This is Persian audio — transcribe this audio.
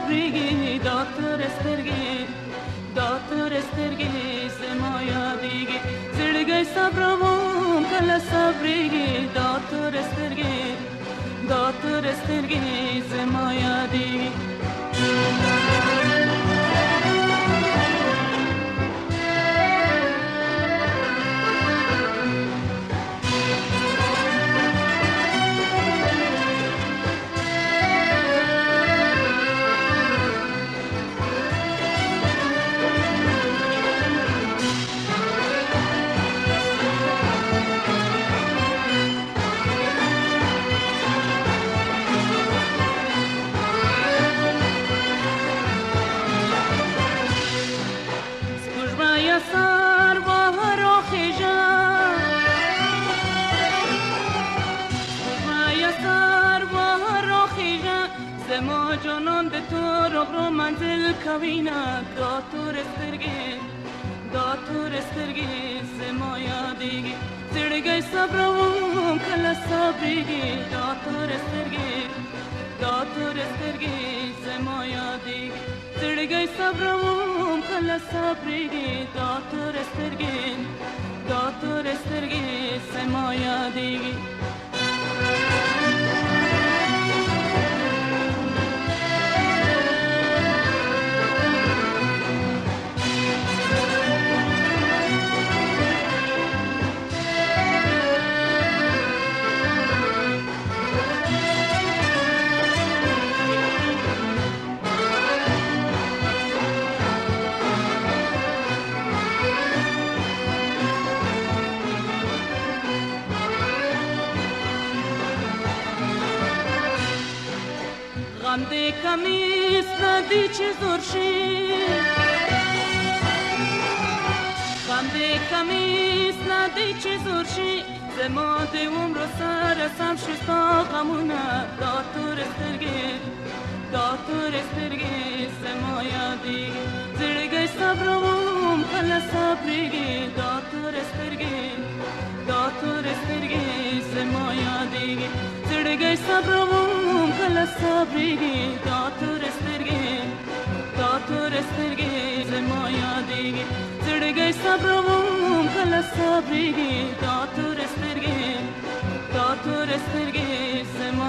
صبریگی داتر استرگی زمایا دیگی زرگی صبرمون کل صبریگی داتر استرگی زمایا دیگی ما جانان ده تو رو منزل کوینا داتور استرگی زمایا دیگی زرگی صبرم کلا صبریگی داتور استرگی زمایا دیگی زرگی صبرم کلا صبریگی داتور استرگی زمایا دیگی غمده کمیس ندی چه زورشی غمده کمیس ندی چه زورشی زما ده عمر سر سم شستا غمونه داتور استرگی زما یادی زرگی صبرم کلا صبریگی داتور استرگی زما یادی زرگی صبرم کلا صبریگی داتور استرگی زما یادی زرگی صبرم کلا صبریگی داتور استرگی زما